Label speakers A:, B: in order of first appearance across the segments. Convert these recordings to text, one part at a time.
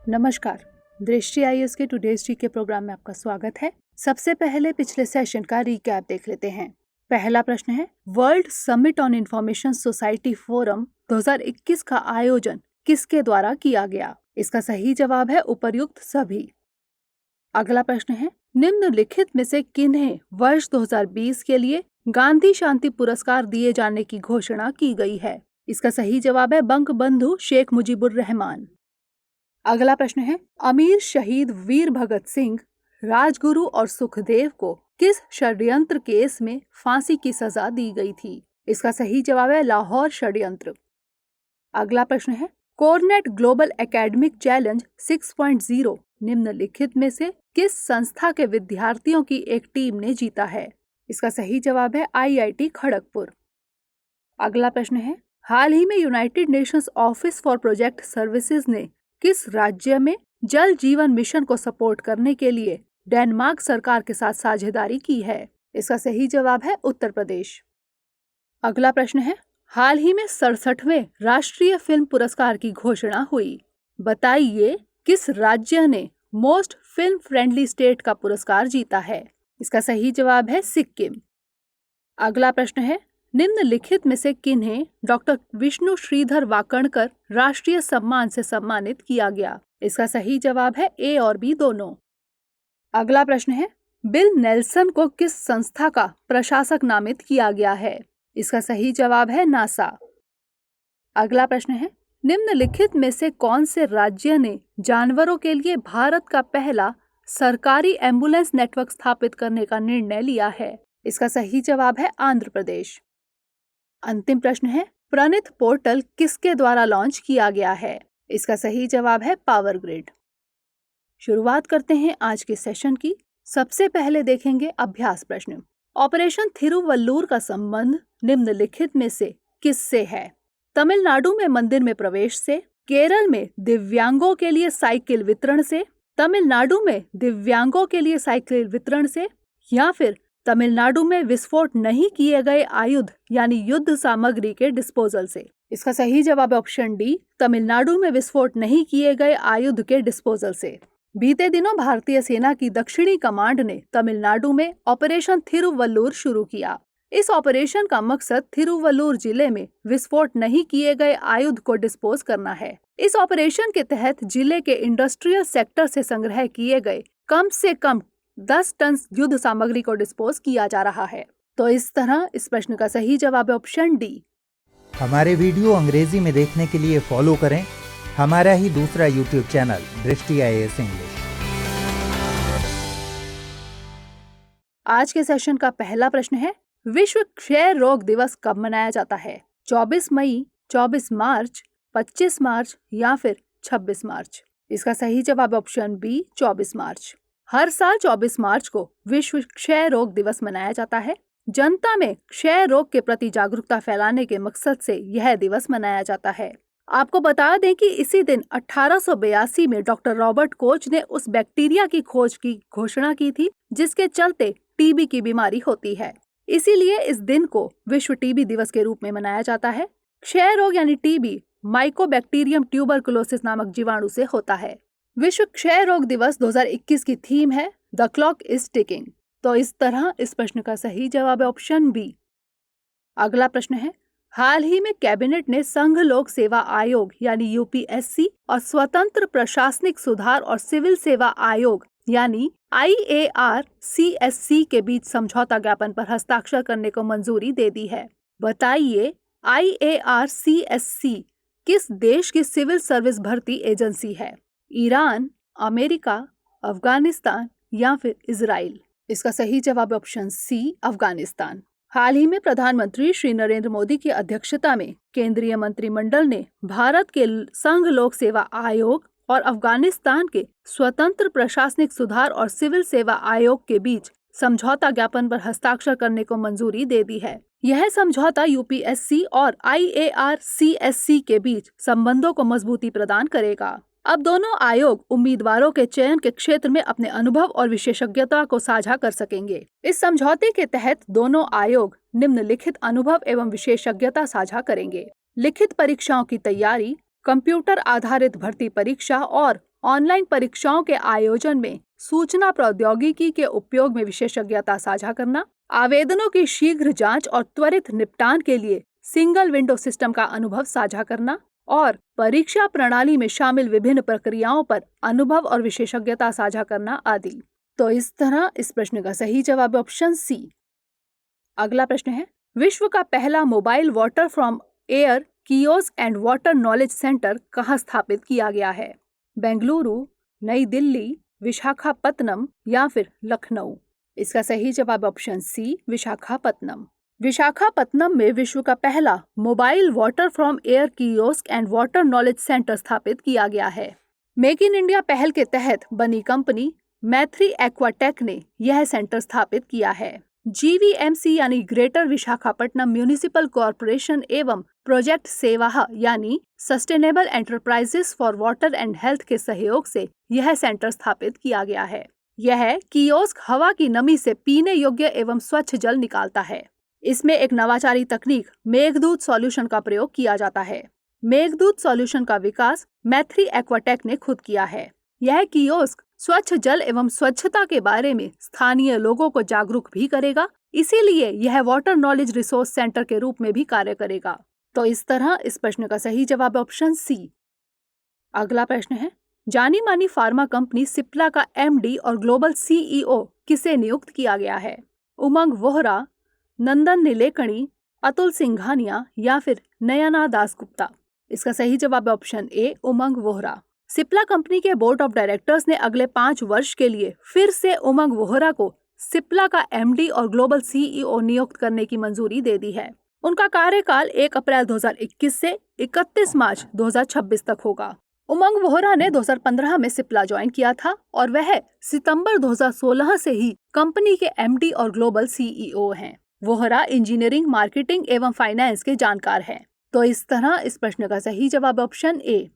A: नमस्कार, दृष्टि आईएएस के टुडेज जीके प्रोग्राम में आपका स्वागत है। सबसे पहले पिछले सेशन का रिकैप देख लेते हैं। पहला प्रश्न है, world summit on information society forum 2021 का आयोजन किसके द्वारा किया गया? इसका सही जवाब है उपर्युक्त सभी। अगला प्रश्न है, निम्नलिखित में से किन्हें वर्ष 2020 के लिए गांधी शांति पुरस्कार दिए जाने की घोषणा की गई है? इसका सही जवाब है बंगबंधु शेख मुजीबुर रहमान। अगला प्रश्न है, अमीर शहीद वीर भगत सिंह, राजगुरु और सुखदेव को किस षड्यंत्र केस में फांसी की सजा दी गई थी? इसका सही जवाब है लाहौर षड्यंत्र। अगला प्रश्न है, कोरनेट ग्लोबल एकेडमिक चैलेंज 6.0 निम्नलिखित में से किस संस्था के विद्यार्थियों की एक टीम ने जीता है? इसका सही जवाब है आईआईटी खड़गपुर। अगला प्रश्न है, हाल ही में United Nations office for project services ने किस राज्य में जल जीवन मिशन को सपोर्ट करने के लिए डेनमार्क सरकार के साथ साझेदारी की है? इसका सही जवाब है उत्तर प्रदेश। अगला प्रश्न है, हाल ही में 67वें राष्ट्रीय फिल्म पुरस्कार की घोषणा हुई। बताइए किस राज्य ने मोस्ट फिल्म फ्रेंडली स्टेट का पुरस्कार जीता है? इसका सही जवाब है सिक्किम। अगला प्रश्न है, निम्नलिखित में से किन्हें डॉक्टर विष्णु श्रीधर वाकणकर राष्ट्रीय सम्मान से सम्मानित किया गया? इसका सही जवाब है ए और बी दोनों। अगला प्रश्न है, बिल नेल्सन को किस संस्था का प्रशासक नामित किया गया है? इसका सही जवाब है नासा। अगला प्रश्न है, निम्नलिखित में से कौन से राज्य ने जानवरों के लिए भारत का पहला सरकारी एम्बुलेंस नेटवर्क स्थापित करने का निर्णय लिया है? इसका सही जवाब है आंध्र प्रदेश। अंतिम प्रश्न है, प्रणित पोर्टल किसके द्वारा लॉन्च किया गया है? इसका सही जवाब है पावर ग्रिड। शुरुआत करते हैं आज के सेशन की। सबसे पहले देखेंगे अभ्यास प्रश्न। ऑपरेशन थिरुवल्लुर का संबंध निम्नलिखित में से किससे है? तमिलनाडु में मंदिर में प्रवेश से, केरल में दिव्यांगों के लिए साइकिल वितरण से, तमिलनाडु में दिव्यांगों के लिए साइकिल वितरण से, या फिर तमिलनाडु में विस्फोट नहीं किए गए आयुध यानी युद्ध सामग्री के डिस्पोजल से? इसका सही जवाब है ऑप्शन डी, तमिलनाडु में विस्फोट नहीं किए गए आयुध के डिस्पोजल से। बीते दिनों भारतीय सेना की दक्षिणी कमांड ने तमिलनाडु में ऑपरेशन थिरुवल्लुर शुरू किया। इस ऑपरेशन का मकसद थिरुवल्लुर जिले में विस्फोट नहीं किए गए आयुध को डिस्पोज करना है। इस ऑपरेशन के तहत जिले के इंडस्ट्रियल सेक्टर से संग्रह किए गए कम से कम 10 टन युद्ध सामग्री को डिस्पोज किया जा रहा है। तो इस तरह इस प्रश्न का सही जवाब है ऑप्शन डी।
B: हमारे वीडियो अंग्रेजी में देखने के लिए फॉलो करें हमारा ही दूसरा यूट्यूब चैनल दृष्टि आईएएस इंग्लिश।
A: आज के सेशन का पहला प्रश्न है, विश्व क्षय रोग दिवस कब मनाया जाता है? 24 मई, 24 मार्च, 25 मार्च या फिर 26 मार्च? इसका सही जवाब ऑप्शन बी 24 मार्च। हर साल 24 मार्च को विश्व क्षय रोग दिवस मनाया जाता है। जनता में क्षय रोग के प्रति जागरूकता फैलाने के मकसद से यह दिवस मनाया जाता है। आपको बता दें कि इसी दिन 1882 में डॉक्टर रॉबर्ट कोच ने उस बैक्टीरिया की खोज की घोषणा की थी जिसके चलते टीबी की बीमारी होती है। इसीलिए इस दिन को विश्व टीबी दिवस के रूप में मनाया जाता है। क्षय रोग यानी टीबी माइकोबैक्टीरियम ट्यूबरकुलोसिस नामक जीवाणु से होता है। विश्व क्षय रोग दिवस 2021 की थीम है द क्लॉक इज टिकिंग। तो इस तरह इस प्रश्न का सही जवाब है ऑप्शन बी। अगला प्रश्न है, हाल ही में कैबिनेट ने संघ लोक सेवा आयोग यानी यूपीएससी और स्वतंत्र प्रशासनिक सुधार और सिविल सेवा आयोग यानी IARCSC के बीच समझौता ज्ञापन पर हस्ताक्षर करने को मंजूरी दे दी है। बताइए IARCSC किस देश की सिविल सर्विस भर्ती एजेंसी है? ईरान, अमेरिका, अफगानिस्तान या फिर इजराइल? इसका सही जवाब ऑप्शन सी अफगानिस्तान। हाल ही में प्रधानमंत्री श्री नरेंद्र मोदी की अध्यक्षता में केंद्रीय मंत्रिमंडल ने भारत के संघ लोक सेवा आयोग और अफगानिस्तान के स्वतंत्र प्रशासनिक सुधार और सिविल सेवा आयोग के बीच समझौता ज्ञापन पर हस्ताक्षर करने को मंजूरी दे दी है। यह समझौता यूपीएससी और IARCSC के बीच संबंधों को मजबूती प्रदान करेगा। अब दोनों आयोग उम्मीदवारों के चयन के क्षेत्र में अपने अनुभव और विशेषज्ञता को साझा कर सकेंगे। इस समझौते के तहत दोनों आयोग निम्नलिखित अनुभव एवं विशेषज्ञता साझा करेंगे: लिखित परीक्षाओं की तैयारी, कंप्यूटर आधारित भर्ती परीक्षा और ऑनलाइन परीक्षाओं के आयोजन में सूचना प्रौद्योगिकी के उपयोग में विशेषज्ञता साझा करना, आवेदनों की शीघ्र जांच और त्वरित निपटान के लिए सिंगल विंडो सिस्टम का अनुभव साझा करना और परीक्षा प्रणाली में शामिल विभिन्न प्रक्रियाओं पर अनुभव और विशेषज्ञता साझा करना आदि। तो इस तरह इस प्रश्न का सही जवाब है ऑप्शन सी। अगला प्रश्न है, विश्व का पहला mobile water from air kiosk and water knowledge centre कहाँ स्थापित किया गया है? बेंगलुरु, नई दिल्ली, विशाखापत्तनम या फिर लखनऊ? इसका सही जवाब ऑप्शन सी, विशाखापत्तनम। विशाखापत्तनम में विश्व का पहला mobile water from air kiosk and water knowledge centre स्थापित किया गया है। मेक इन इंडिया पहल के तहत बनी कंपनी मैथ्री एक्वाटेक ने यह सेंटर स्थापित किया है। GVMC यानी ग्रेटर विशाखापट्टनम म्यूनिसिपल कॉरपोरेशन एवं प्रोजेक्ट सेवाहा यानी sustainable enterprises for water and health के सहयोग से यह सेंटर स्थापित किया गया है। यह कियोस्क हवा की नमी से पीने योग्य एवं स्वच्छ जल निकालता है। इसमें एक नवाचारी तकनीक मेघदूत सॉल्यूशन का प्रयोग किया जाता है। मेघदूत सॉल्यूशन का विकास मैथ्री एक्वाटेक ने खुद किया है। यह कियोस्क स्वच्छ जल एवं स्वच्छता के बारे में स्थानीय लोगों को जागरूक भी करेगा, इसीलिए यह वाटर नॉलेज रिसोर्स सेंटर के रूप में भी कार्य करेगा। तो इस तरह इस प्रश्न का सही जवाब ऑप्शन सी। अगला प्रश्न है, जानी मानी फार्मा कंपनी सिप्ला का MD और ग्लोबल CEO किसे नियुक्त किया गया है? उमंग वोहरा, नंदन नीलेकणी, अतुल सिंघानिया या फिर नयना दासगुप्ता? इसका सही जवाब option A, Umang Vohra. Cipla company के बोर्ड ऑफ डायरेक्टर्स ने अगले 5 वर्ष के लिए फिर से उमंग वोहरा को सिप्ला का MD और ग्लोबल CEO नियुक्त करने की मंजूरी दे दी है। उनका कार्यकाल 1 अप्रैल 2021 से 31 मार्च 2026 तक होगा। उमंग वोहरा ने 2015 में सिप्ला ज्वाइन किया था और वह सितंबर 2016 से ही कंपनी के MD और ग्लोबल CEO हैं। वोहरा इंजीनियरिंग, मार्केटिंग एवं फाइनेंस के जानकार हैं। तो इस तरह इस प्रश्न का सही जवाब ऑप्शन ए।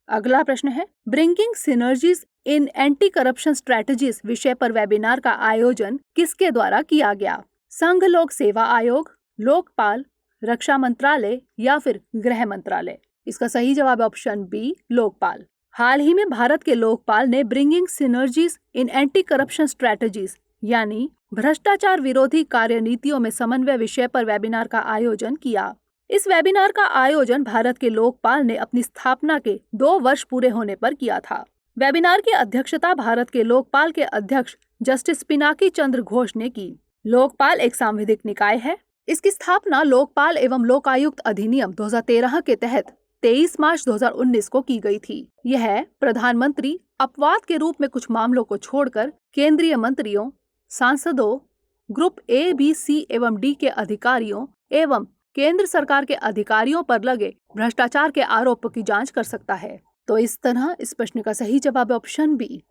A: अगला प्रश्न है, ब्रिंगिंग सिनर्जीज इन एंटी करप्शन स्ट्रेटजीज विषय पर वेबिनार का आयोजन किसके द्वारा किया गया? संघ लोक सेवा आयोग, लोकपाल, रक्षा मंत्रालय या फिर गृह मंत्रालय? इसका सही जवाब ऑप्शन बी, लोकपाल। हाल ही में भारत के लोकपाल ने ब्रिंगिंग सिनर्जीज इन एंटी करप्शन स्ट्रेटजीज यानी भ्रष्टाचार विरोधी कार्यनीतियों में समन्वय विषय पर वेबिनार का आयोजन किया। इस वेबिनार का आयोजन भारत के लोकपाल ने अपनी स्थापना के 2 वर्ष पूरे होने पर किया था। वेबिनार की अध्यक्षता भारत के लोकपाल के अध्यक्ष जस्टिस पिनाकी चंद्र घोष ने की। लोकपाल एक सांविधिक निकाय है। इसकी स्थापना लोकपाल एवं लोकायुक्त अधिनियम 2013 के तहत 23 मार्च 2019 को की गई थी। यह प्रधानमंत्री अपवाद के रूप में कुछ मामलों को छोड़कर केंद्रीय मंत्रियों, सांसदों, ग्रुप A, B, C एवं D के अधिकारियों एवं केंद्र सरकार के अधिकारियों पर लगे भ्रष्टाचार के आरोपों की जांच कर सकता है। तो इस तरह इस प्रश्न का सही जवाब ऑप्शन बी।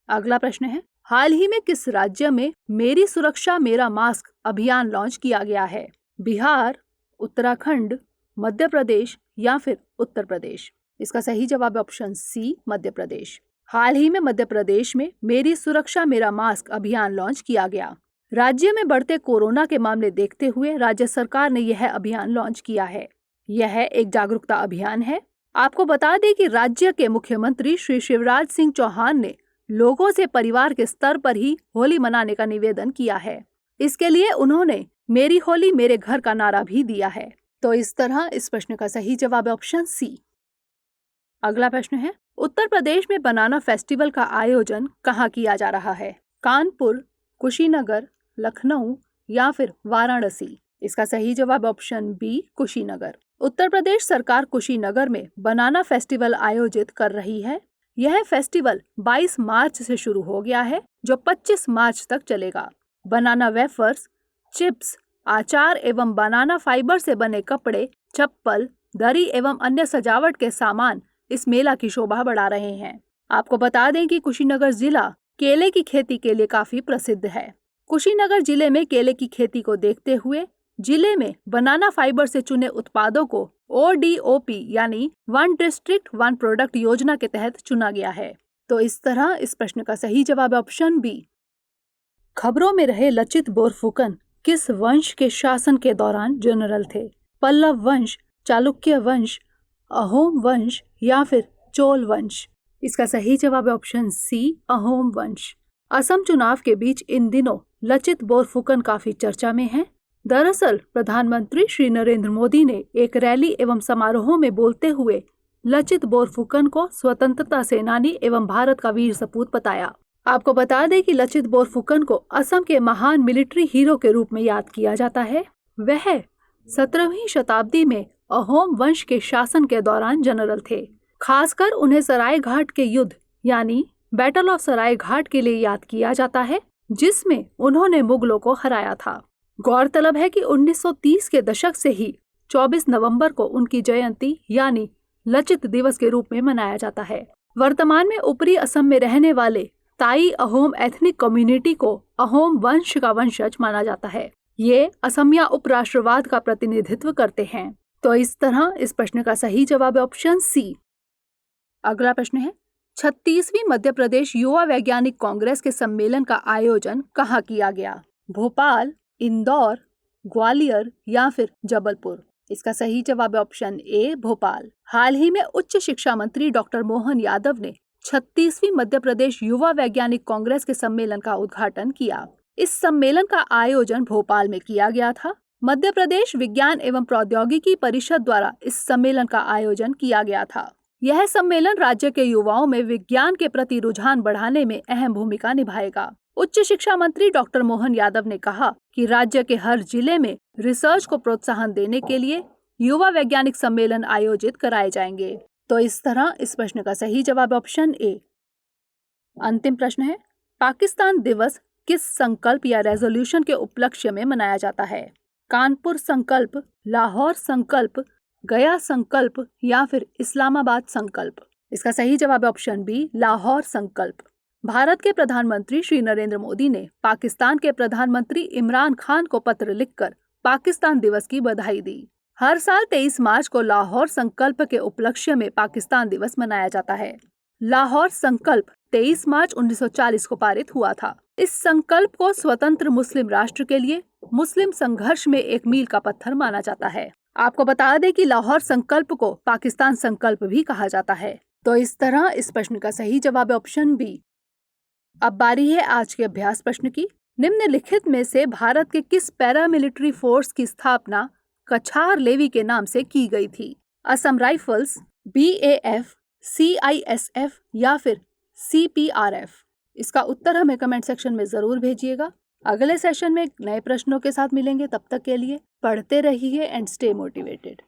A: अगला प्रश्न है, हाल ही में किस राज्य में मेरी सुरक्षा मेरा मास्क अभियान लॉन्च किया गया है? बिहार, उत्तराखंड, मध्य प्रदेश या फिर उत्तर प्रदेश? इसका सही जवाब ऑप्शन सी, मध्य प्रदेश। हाल ही में मध्य प्रदेश में मेरी सुरक्षा मेरा मास्क अभियान लॉन्च किया गया। राज्य में बढ़ते कोरोना के मामले देखते हुए राज्य सरकार ने यह अभियान लॉन्च किया है। यह एक जागरूकता अभियान है। आपको बता दें कि राज्य के मुख्यमंत्री श्री शिवराज सिंह चौहान ने लोगों से परिवार के स्तर पर ही होली मनाने का निवेदन किया है। इसके लिए उन्होंने मेरी होली मेरे घर का नारा भी दिया है। तो इस तरह इस प्रश्न का सही जवाब ऑप्शन सी। अगला प्रश्न है, उत्तर प्रदेश में बनाना फेस्टिवल का आयोजन कहाँ किया जा रहा है? कानपुर, कुशीनगर, लखनऊ या फिर वाराणसी? इसका सही जवाब ऑप्शन बी, कुशीनगर। उत्तर प्रदेश सरकार कुशीनगर में बनाना फेस्टिवल आयोजित कर रही है। यह फेस्टिवल 22 मार्च से शुरू हो गया है जो 25 मार्च तक चलेगा। बनाना वेफर्स, चिप्स, अचार एवं बनाना फाइबर से बने कपड़े, चप्पल, दरी एवं अन्य सजावट के सामान इस मेला की शोभा बढ़ा रहे हैं। आपको बता दें कि कुशीनगर जिला केले की खेती के लिए काफी प्रसिद्ध है। कुशीनगर जिले में केले की खेती को देखते हुए जिले में बनाना फाइबर से चुने उत्पादों को ODOP यानी 1 डिस्ट्रिक्ट 1 प्रोडक्ट योजना के तहत चुना गया है। तो इस तरह इस प्रश्न का सही जवाब ऑप्शन बी। खबरों में रहे लचित बोरफुकन किस वंश के शासन के दौरान जनरल थे? पल्लव वंश, चालुक्य वंश, अहोम वंश या फिर चोल वंश? इसका सही जवाब है ऑप्शन सी, अहोम वंश। असम चुनाव के बीच इन दिनों लचित बोरफुकन काफी चर्चा में हैं। दरअसल प्रधानमंत्री श्री नरेंद्र मोदी ने एक रैली एवं समारोह में बोलते हुए लचित बोरफुकन को स्वतंत्रता सेनानी एवं भारत का वीर सपूत बताया। आपको बता दें कि लचित बोरफुकन को असम के महान मिलिट्री हीरो के रूप में याद किया जाता है। वह 17वीं शताब्दी में अहोम वंश के शासन के दौरान जनरल थे। खासकर उन्हें सराय घाट के युद्ध यानी बैटल ऑफ सराय घाट के लिए याद किया जाता है, जिसमें उन्होंने मुगलों को हराया था। गौरतलब है कि 1930 के दशक से ही 24 नवंबर को उनकी जयंती यानी लचित दिवस के रूप में मनाया जाता है। वर्तमान में ऊपरी असम में रहने वाले ताई अहोम एथनिक कम्युनिटी को अहोम वंश का वंशज माना जाता है। ये असमिया उपराष्ट्रवाद का प्रतिनिधित्व करते हैं। तो इस तरह इस प्रश्न का सही जवाब है ऑप्शन सी। अगला प्रश्न है 36वीं मध्य प्रदेश युवा वैज्ञानिक कांग्रेस के सम्मेलन का आयोजन कहाँ किया गया? भोपाल, इंदौर, ग्वालियर या फिर जबलपुर? इसका सही जवाब है ऑप्शन ए, भोपाल। हाल ही में उच्च शिक्षा मंत्री डॉक्टर मोहन यादव ने 36वीं मध्य प्रदेश युवा वैज्ञानिक कांग्रेस के सम्मेलन का उद्घाटन किया। इस सम्मेलन का आयोजन भोपाल में किया गया था। मध्य प्रदेश विज्ञान एवं प्रौद्योगिकी परिषद द्वारा इस सम्मेलन का आयोजन किया गया था। यह सम्मेलन राज्य के युवाओं में विज्ञान के प्रति रुझान बढ़ाने में अहम भूमिका निभाएगा। उच्च शिक्षा मंत्री डॉक्टर मोहन यादव ने कहा कि राज्य के हर जिले में रिसर्च को प्रोत्साहन देने के लिए युवा वैज्ञानिक सम्मेलन आयोजित कराए जाएंगे। तो इस तरह इस प्रश्न का सही जवाब ऑप्शन ए। अंतिम प्रश्न है पाकिस्तान दिवस किस संकल्प या रेजोल्यूशन के उपलक्ष्य में मनाया जाता है? कानपुर संकल्प, लाहौर संकल्प, गया संकल्प या फिर इस्लामाबाद संकल्प? इसका सही जवाब है ऑप्शन बी, लाहौर संकल्प। भारत के प्रधानमंत्री श्री नरेंद्र मोदी ने पाकिस्तान के प्रधानमंत्री इमरान खान को पत्र लिखकर पाकिस्तान दिवस की बधाई दी। हर साल 23 मार्च को लाहौर संकल्प के उपलक्ष्य में पाकिस्तान दिवस मनाया जाता है। लाहौर संकल्प 23 मार्च 1940 को पारित हुआ था। इस संकल्प को स्वतंत्र मुस्लिम राष्ट्र के लिए मुस्लिम संघर्ष में एक मील का पत्थर माना जाता है। आपको बता दें कि लाहौर संकल्प को पाकिस्तान संकल्प भी कहा जाता है। तो इस तरह इस प्रश्न का सही जवाब है ऑप्शन बी। अब बारी है आज के अभ्यास प्रश्न की। निम्नलिखित में से भारत के किस पैरामिलिट्री फोर्स की स्थापना कछार लेवी के नाम से की गई थी? असम राइफल्स, BAF, CISF या फिर CPRF? इसका उत्तर हमें कमेंट सेक्शन में जरूर भेजिएगा। अगले सेशन में नए प्रश्नों के साथ मिलेंगे। तब तक के लिए पढ़ते रहिए एंड स्टे मोटिवेटेड।